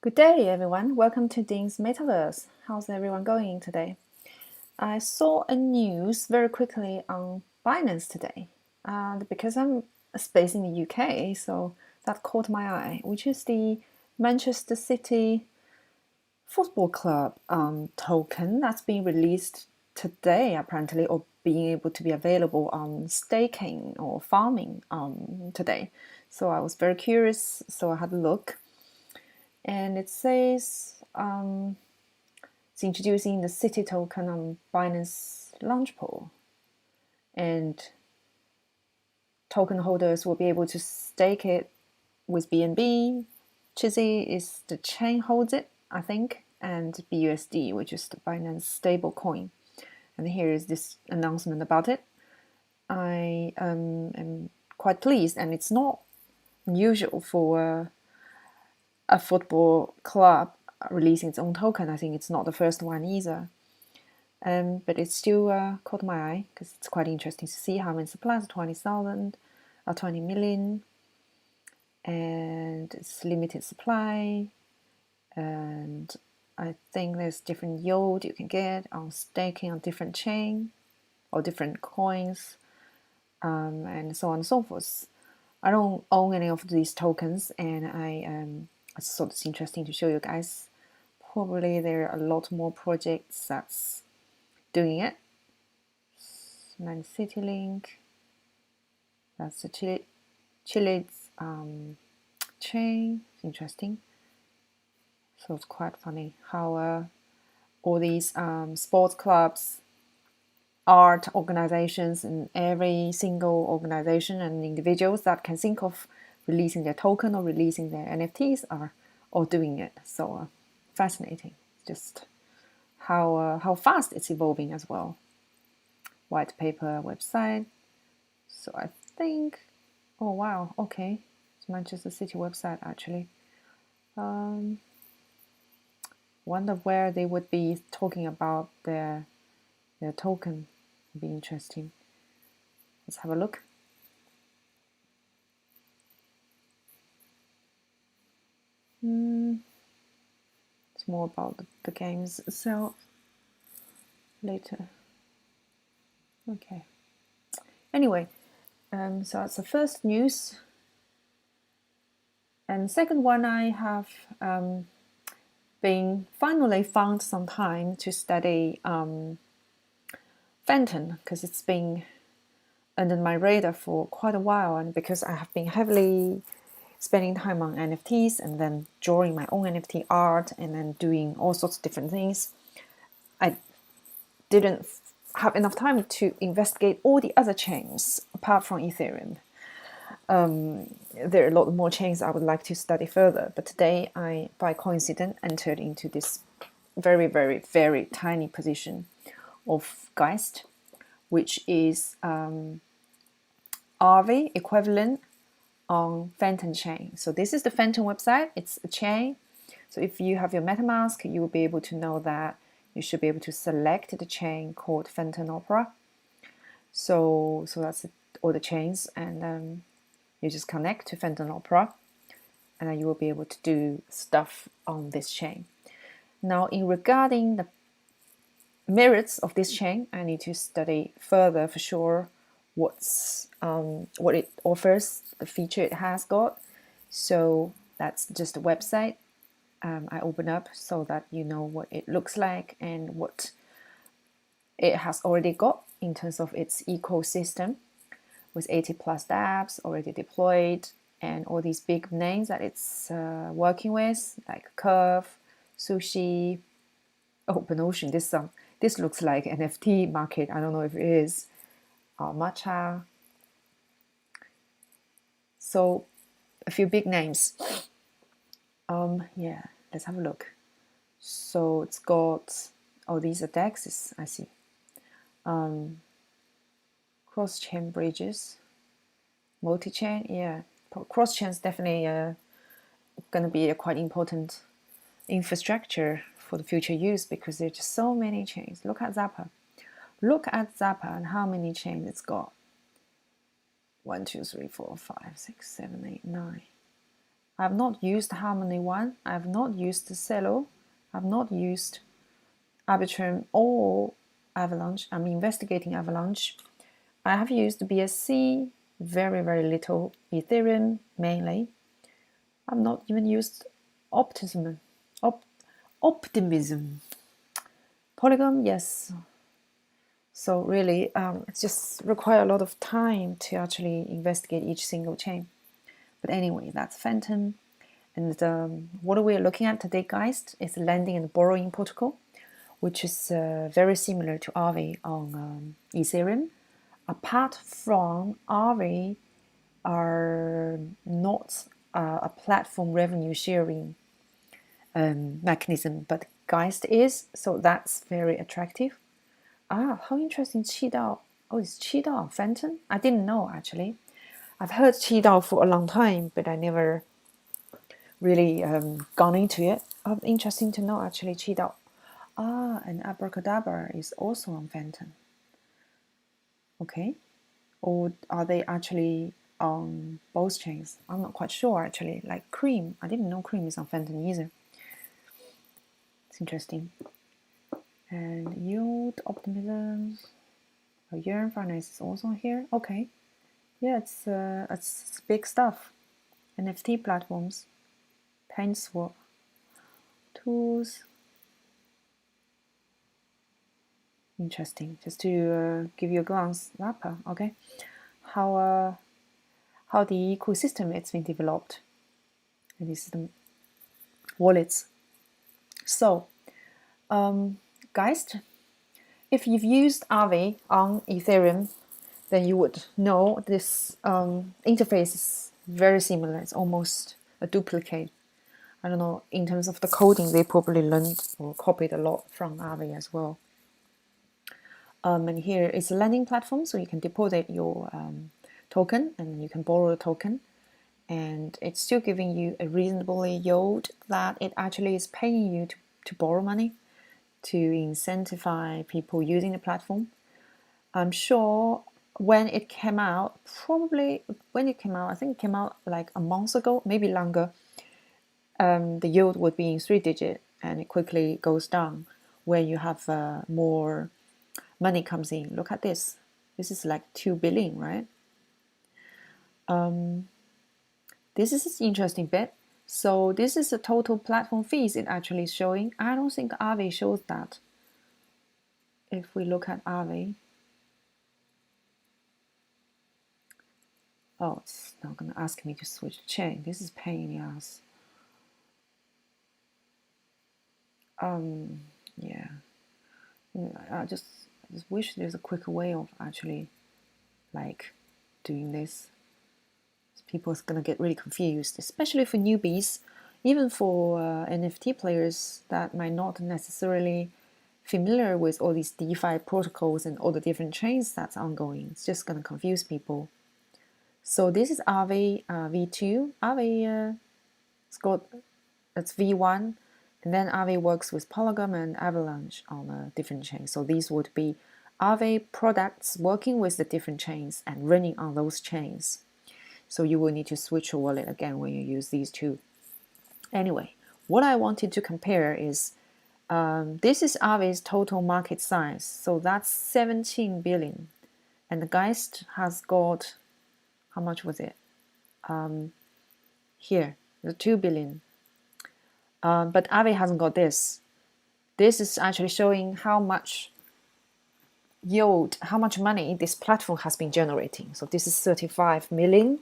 Good day, everyone. Welcome to Dean's Metaverse. How's everyone going today? I saw a news very quickly on Binance today, and because I'm based in the UK, so that caught my eye, which is the Manchester City Football Club token that's being released today, apparently, or being able to be available on staking or farming today. So I was very curious, so I had a look. And it says it's introducing the City token on Binance launch pool, and token holders will be able to stake it with BNB. Chizzy is the chain holds it, I think, and BUSD, which is the Binance stable coin. And here is this announcement about it. I am quite pleased, and it's not unusual for a football club releasing its own token. I think it's not the first one either. But it still caught my eye because it's quite interesting to see how many supplies, 20,000 or 20 million, and it's limited supply. And I think there's different yield you can get on staking on different chain or different coins, and so on and so forth. I don't own any of these tokens, and I just thought it's interesting to show you guys. Probably there are a lot more projects that's doing it. Man City Link, that's the Chile's chain. It's interesting. So it's quite funny how all these sports clubs, art organizations, and every single organization and individuals that can think of releasing their token or releasing their NFTs are all doing it. So fascinating. Just how fast it's evolving as well. White paper website. So I think, oh wow, okay, it's Manchester City website actually. Wonder where they would be talking about their token. Would be interesting. Let's have a look. It's more about the games itself later. Okay. Anyway, so that's the first news. And second one, I have been finally found some time to study Fantom because it's been under my radar for quite a while, and because I have been heavily spending time on NFTs and then drawing my own NFT art and then doing all sorts of different things, I didn't have enough time to investigate all the other chains apart from Ethereum. There are a lot more chains I would like to study further, but today I, by coincidence, entered into this very, very, very tiny position of Geist, which is RV equivalent on Fantom chain. So this is the Fantom website. It's a chain. So if you have your MetaMask, you will be able to know that you should be able to select the chain called Fantom Opera. So that's all the chains, and you just connect to Fantom Opera, and then you will be able to do stuff on this chain. Now, in regarding the merits of this chain, I need to study further for sure what it offers, the feature it has got. So that's just a website I open up so that you know what it looks like and what it has already got in terms of its ecosystem, with 80 plus dApps already deployed and all these big names that it's working with, like Curve, Sushi, Open Ocean. This looks like NFT market. I don't know if it is. Matcha. So a few big names. Yeah, let's have a look. So it's got, oh, these are DEXs, I see. Cross-chain bridges, multi-chain, yeah. Cross-chain is definitely going to be a quite important infrastructure for the future use because there's just so many chains. Look at Zappa. Look at Zappa and how many chains it's got. 1, 2, 3, 4, 5, 6, 7, 8, 9. I've not used Harmony One. I've not used Celo. I've not used Arbitrum or Avalanche. I'm investigating Avalanche. I have used BSC, very, very little. Ethereum, mainly. I've not even used Optimism. Optimism. Polygon, yes. So really, it just requires a lot of time to actually investigate each single chain. But anyway, that's Fantom. And what we're looking at today, Geist, is lending and borrowing protocol, which is very similar to Aave on Ethereum. Apart from Aave are not a platform revenue sharing mechanism, but Geist is, so that's very attractive. Ah, how interesting, Qidao. Oh, it's Qidao, Fantom? I didn't know, actually. I've heard Qidao for a long time, but I never really gone into it. Interesting to know, actually, Qidao. Ah, and Abracadabra is also on Fantom. Okay. Or are they actually on both chains? I'm not quite sure, actually. Like Cream. I didn't know Cream is on Fantom either. It's interesting. And Yield, Optimism, Yearn Finance is also here. Okay. Yeah, it's big stuff. NFT platforms, PaintSwap, tools. Interesting. Just to give you a glance, Lapa. Okay, how the ecosystem it's been developed, and this is the wallets. So, Geist, if you've used Aave on Ethereum, then you would know this interface is very similar. It's almost a duplicate. I don't know, in terms of the coding, they probably learned or copied a lot from Aave as well. And here it's a lending platform, so you can deposit your token and you can borrow a token. And it's still giving you a reasonably yield that it actually is paying you to borrow money to incentivize people using the platform. I'm sure when it came out, I think it came out like a month ago, maybe longer, the yield would be in 3-digit and it quickly goes down when you have more money comes in. Look at this. This is like 2 billion, right? This is an interesting bit. So this is the total platform fees it actually is showing. I don't think Aave shows that. If we look at Aave, oh, it's not going to ask me to switch chain. This is pain in the ass. Yeah. I just wish there's a quicker way of actually like doing this. People are going to get really confused, especially for newbies, even for NFT players that might not necessarily familiar with all these DeFi protocols and all the different chains that's ongoing. It's just going to confuse people. So this is Aave V2. Aave it's V1, and then Aave works with Polygon and Avalanche on a different chain. So these would be Aave products working with the different chains and running on those chains. So you will need to switch your wallet again when you use these two. Anyway, what I wanted to compare is this is Aave's total market size. So that's 17 billion. And the Geist has got, how much was it? Here, the 2 billion. But Aave hasn't got this. This is actually showing how much yield, how much money this platform has been generating. So this is 35 million.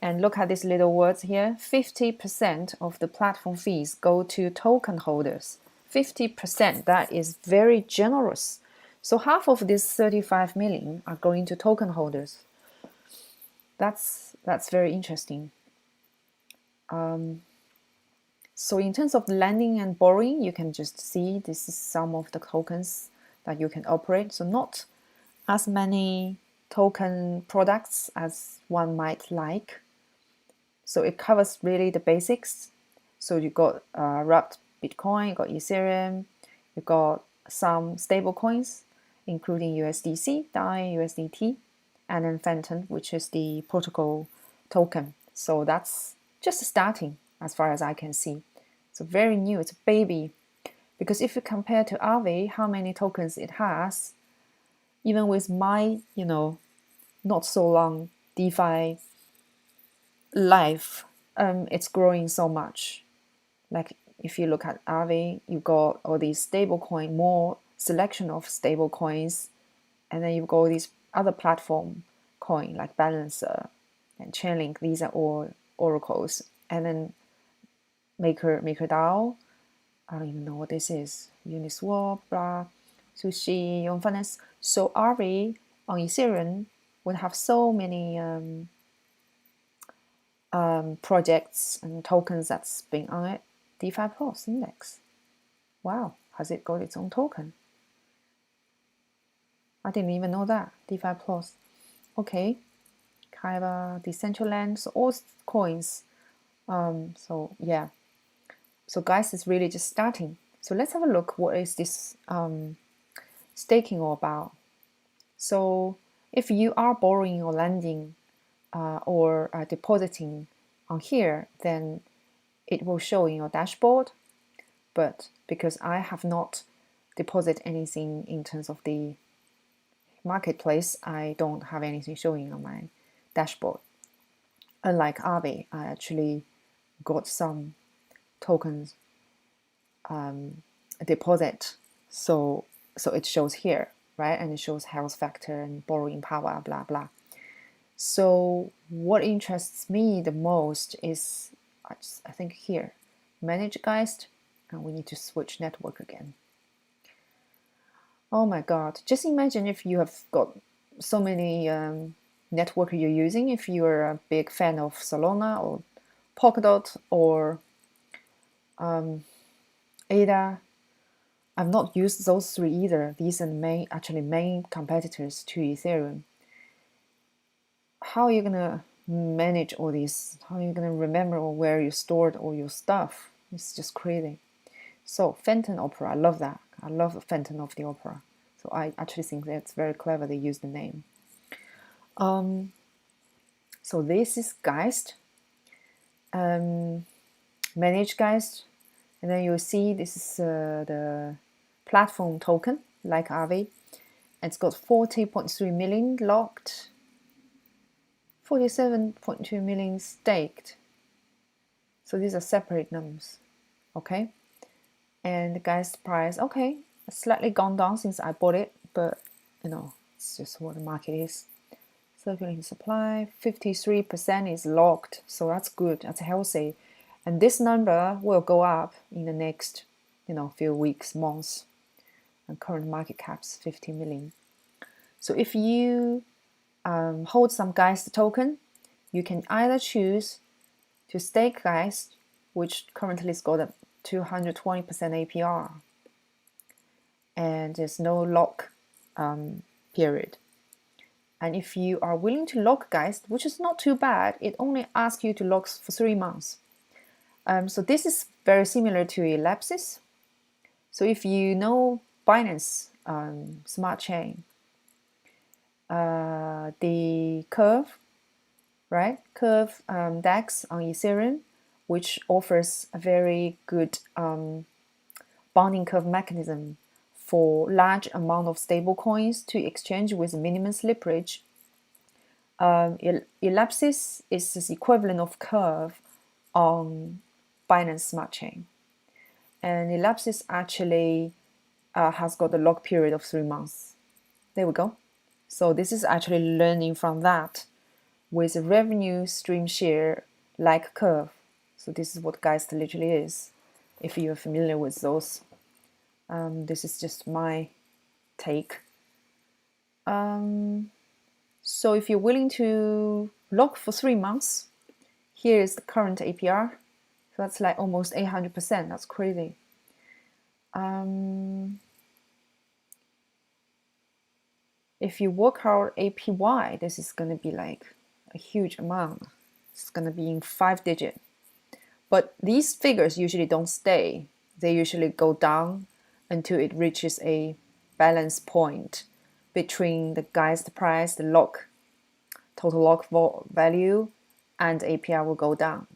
And look at these little words here. 50% of the platform fees go to token holders. 50%, that is very generous. So half of this 35 million are going to token holders. That's very interesting. So in terms of lending and borrowing, you can just see this is some of the tokens that you can operate. So not as many token products as one might like. So it covers really the basics. So you got wrapped Bitcoin, you got Ethereum, you got some stable coins, including USDC, DAI, USDT, and then Fantom, which is the protocol token. So that's just starting as far as I can see. So very new, it's a baby. Because if you compare to Aave, how many tokens it has, even with my, not so long DeFi life, it's growing so much. Like if you look at Aave, you got all these stablecoin, more selection of stable coins, and then you've got all these other platform coin like Balancer and Chainlink. These are all oracles, and then MakerDAO. I don't even know what this is. Uniswap, blah, Sushi, Yon Finance. So Aave on Ethereum would have so many projects and tokens that's been on it. DeFi Plus Index. Wow, has it got its own token? I didn't even know that. DeFi Plus. Okay. Kaiba, Decentraland, so all coins. So yeah. So Geist is really just starting. So let's have a look. What is this staking all about? So if you are borrowing or lending or depositing on here, then it will show in your dashboard. But because I have not deposited anything in terms of the marketplace, I don't have anything showing on my dashboard. Unlike Aave, I actually got some tokens deposit, so it shows here, right? And it shows health factor and borrowing power, blah blah. So what interests me the most is I think here, manage Geist, and we need to switch network again. Oh my god, just imagine if you have got so many network you're using, if you're a big fan of Solana or Polkadot or ADA. I've not used those three either. These are the main competitors to Ethereum. How are you gonna manage all these? How are you gonna remember where you stored all your stuff? It's just crazy. So Fantom Opera, I love that. I love the Fantom of the Opera. So I actually think that's very clever they use the name. So this is Geist. Manage Geist. And then you'll see this is the platform token, like Aave. It's got 40.3 million locked, 47.2 million staked. So these are separate numbers, okay? And the Geist price, okay, it's slightly gone down since I bought it, but it's just what the market is. Circulating supply, 53% is locked, so that's good, that's healthy. And this number will go up in the next, few weeks, months. And current market cap's 50 million. So if you hold some Geist token, you can either choose to stake Geist, which currently has got a 220% APR, and there's no lock period. And if you are willing to lock Geist, which is not too bad, it only asks you to lock for 3 months. So this is very similar to Ellipsis. So if you know Binance Smart Chain, the Curve, right? Curve DEX on Ethereum, which offers a very good bonding curve mechanism for large amount of stable coins to exchange with minimum slippage. Ellipsis is the equivalent of Curve on Binance Smart Chain. And Ellipsis actually has got a lock period of 3 months. There we go. So this is actually learning from that with a revenue stream share like Curve. So this is what Geist literally is, if you're familiar with those. This is just my take. So if you're willing to lock for 3 months, here is the current APR. So that's like almost 800%. That's crazy. If you work out APY, this is going to be like a huge amount. It's going to be in 5-digit. But these figures usually don't stay. They usually go down until it reaches a balance point between the Geist price, the total lock value, and APR will go down.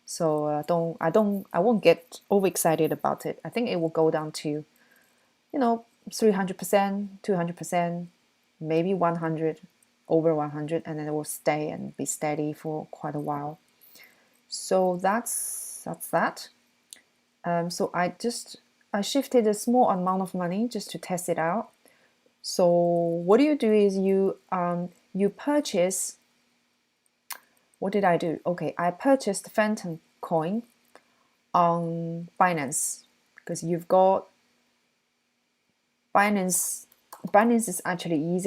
So I won't get overexcited about it. I think it will go down to, 300%, 200%, maybe 100, over 100, and then it will stay and be steady for quite a while. So that's that. So I shifted a small amount of money just to test it out. So what you do is you purchase. What did I do? Okay, I purchased Fantom coin on Binance because you've got Binance. Binance is actually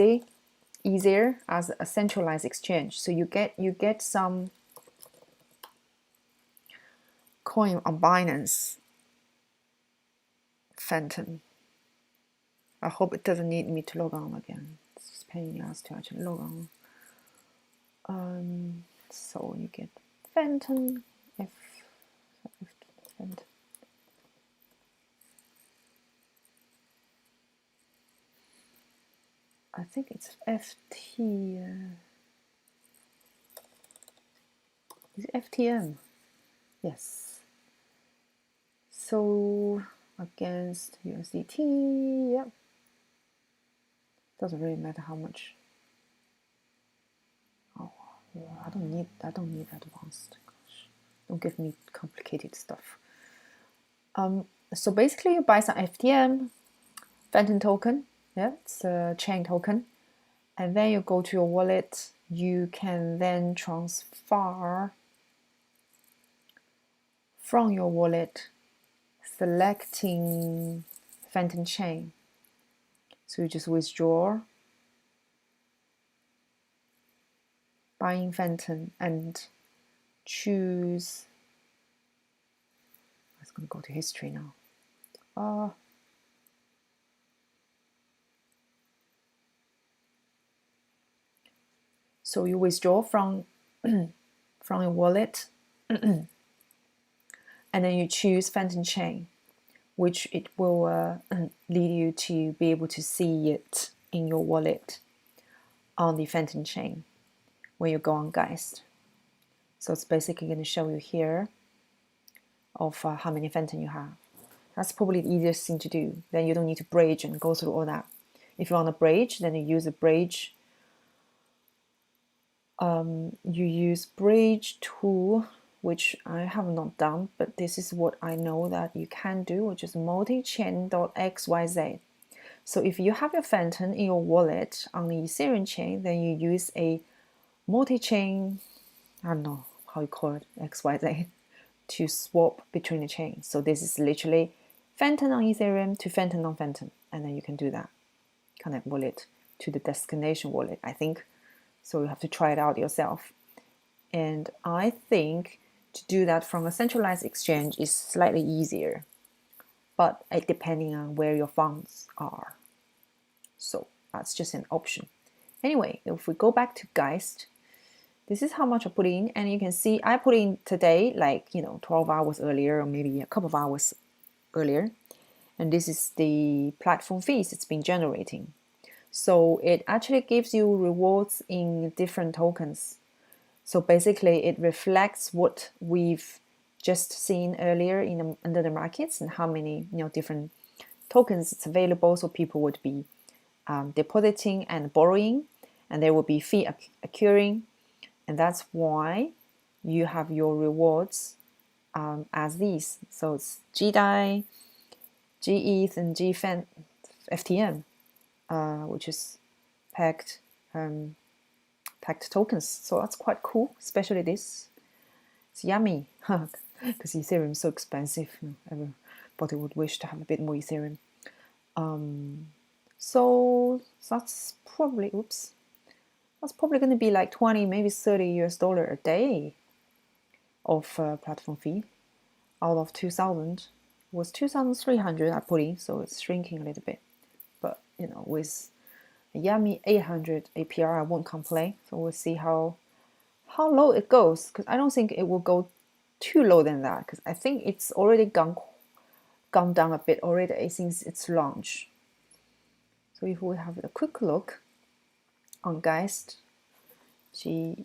easier as a centralized exchange. So you get some coin on Binance Fantom. I hope it doesn't need me to log on again. It's pain in the ass to actually log on. So you get Fantom Fantom. I think it's FT. Is it FTM? Yes. So against USDT, yep. Doesn't really matter how much. Oh, I don't need advanced. Gosh, don't give me complicated stuff. So basically, you buy some FTM, Fantom token. Yeah, it's a chain token, and then you go to your wallet. You can then transfer from your wallet, selecting Fantom chain. So you just withdraw, buying Fantom, and choose. I was going to go to history now. So you withdraw from your wallet, and then you choose Fantom chain, which it will lead you to be able to see it in your wallet on the Fantom chain when you go on Geist. So it's basically going to show you here of how many Fantom you have. That's probably the easiest thing to do. Then you don't need to bridge and go through all that. If you want to bridge, then you use a bridge. You use bridge tool, which I have not done, but this is what I know that you can do, which is multichain.xyz. So if you have your Fantom in your wallet on the Ethereum chain, then you use a multi-chain, I don't know how you call it, XYZ, to swap between the chains. So this is literally Fantom on Ethereum to Fantom on Fantom, and then you can do that. Connect wallet to the destination wallet, I think. So you have to try it out yourself. And I think to do that from a centralized exchange is slightly easier, but depending on where your funds are. So that's just an option. Anyway, if we go back to Geist, this is how much I put in, and you can see I put in today, 12 hours earlier, or maybe a couple of hours earlier. And this is the platform fees it's been generating. So it actually gives you rewards in different tokens. So basically it reflects what we've just seen earlier under the markets and how many different tokens it's available. So people would be depositing and borrowing, and there will be fee occurring, and that's why you have your rewards as these. So it's GDAI, GETH, and GFTM, which is pegged tokens. So that's quite cool, especially this. It's yummy because Ethereum is so expensive. Everybody would wish to have a bit more Ethereum. So that's probably going to be like 20, maybe $30 a day of platform fee out of 2,000. Was 2,300 I put in, so it's shrinking a little bit. But with a yummy 800 APR, I won't complain. So we'll see how low it goes, because I don't think it will go too low than that, because I think it's already gone down a bit already since its launch. So if we have a quick look on Geist, GEIST,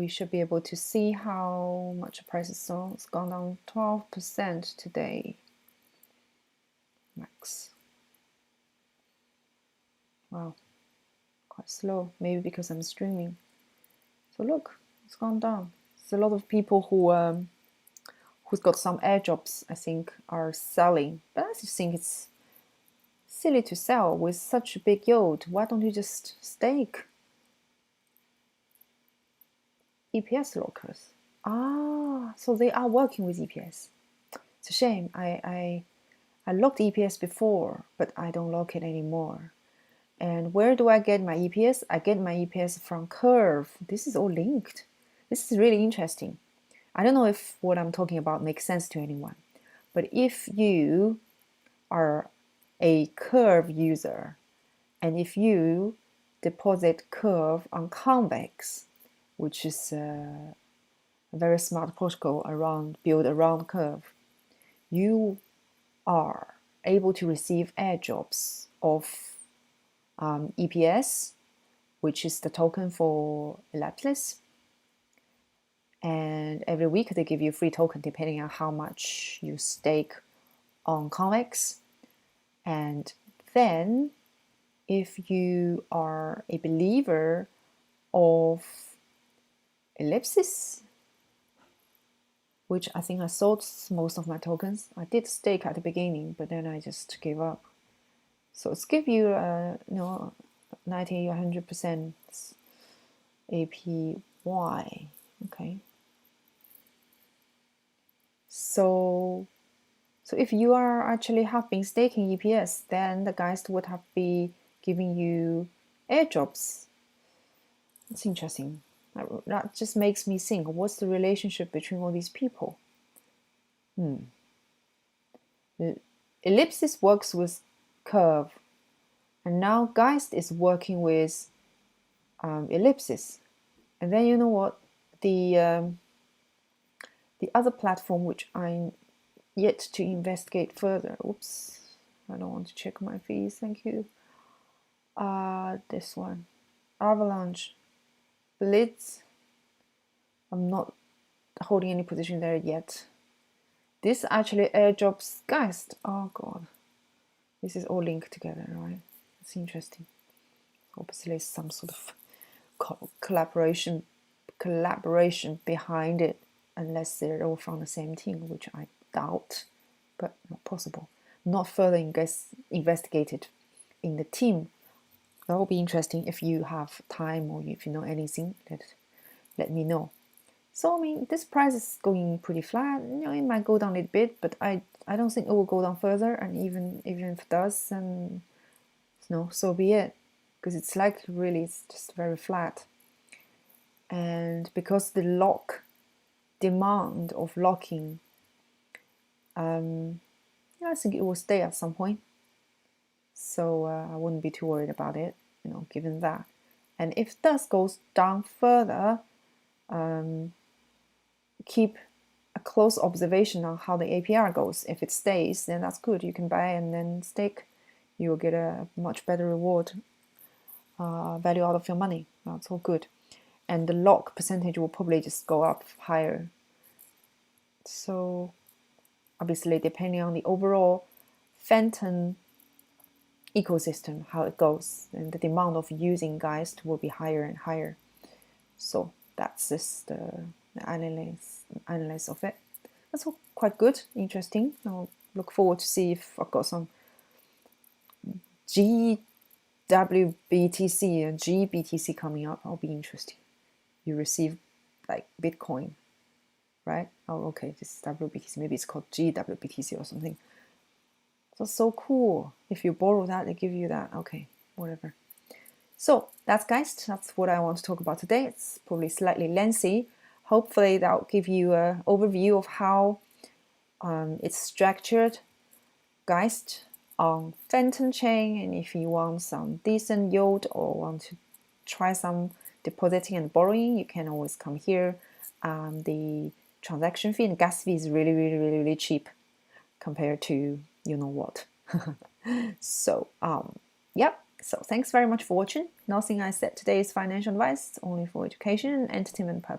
we should be able to see how much the price is. So it's gone down 12% today. Max. Wow, quite slow. Maybe because I'm streaming. So look, it's gone down. There's a lot of people who's got some air jobs, I think, are selling. But I just think it's silly to sell with such a big yield. Why don't you just stake? EPS lockers. Ah, so they are working with EPS. It's a shame. I locked EPS before, but I don't lock it anymore. And where do I get my EPS? I get my EPS from Curve. This is all linked. This is really interesting. I don't know if what I'm talking about makes sense to anyone, but if you are a Curve user and if you deposit Curve on Convex, which is a very smart protocol built around Curve, you are able to receive airdrops of EPS, which is the token for Ellipsis. And every week they give you a free token depending on how much you stake on Convex. And then if you are a believer of Ellipsis, which I think I sold most of my tokens. I did stake at the beginning, but then I just gave up. So it's give you 90, 100% APY. Okay. So if you are actually have been staking EPS, then the Geist would have been giving you airdrops. That's interesting. That just makes me think, what's the relationship between all these people? Ellipsis works with Curve, and now Geist is working with Ellipsis. And then you know what? The other platform which I'm yet to investigate further. Oops, I don't want to check my fees. Thank you. This one, Avalanche, Blitz. I'm not holding any position there yet. This actually airdrops Geist. Oh god, this is all linked together, right? It's interesting. Obviously, some sort of collaboration behind it, unless they're all from the same team, which I doubt, but not possible. Not further investigated in the team. That will be interesting. If you have time or if you know anything, let me know. So I mean, this price is going pretty flat. It might go down a little bit, but I don't think it will go down further. And even if it does, then so be it, because it's like really it's just very flat. And because the demand of locking, I think it will stay at some point. So I wouldn't be too worried about it, given that. And if it does goes down further, keep a close observation on how the APR goes. If it stays, then that's good. You can buy and then stake. You will get a much better reward, value out of your money. That's all good. And the lock percentage will probably just go up higher. So obviously, depending on the overall Fantom ecosystem, how it goes, and the demand of using Geist will be higher and higher. So that's just the analysis of it. That's all quite good, interesting. I'll look forward to see if I've got some GWBTC and GBTC coming up. I'll be interesting. You receive like Bitcoin, right? Oh, okay, this is WBTC. Maybe it's called GWBTC or something. That's so cool. If you borrow that, they give you that. Okay, whatever. So that's Geist. That's what I want to talk about today. It's probably slightly lengthy. Hopefully that'll give you an overview of how it's structured. Geist on Fantom chain, and if you want some decent yield or want to try some depositing and borrowing, you can always come here. The transaction fee and gas fee is really, really, really, really cheap compared to you know what. So yep. So thanks very much for watching. Nothing I said today is financial advice. It's only for education and entertainment purposes.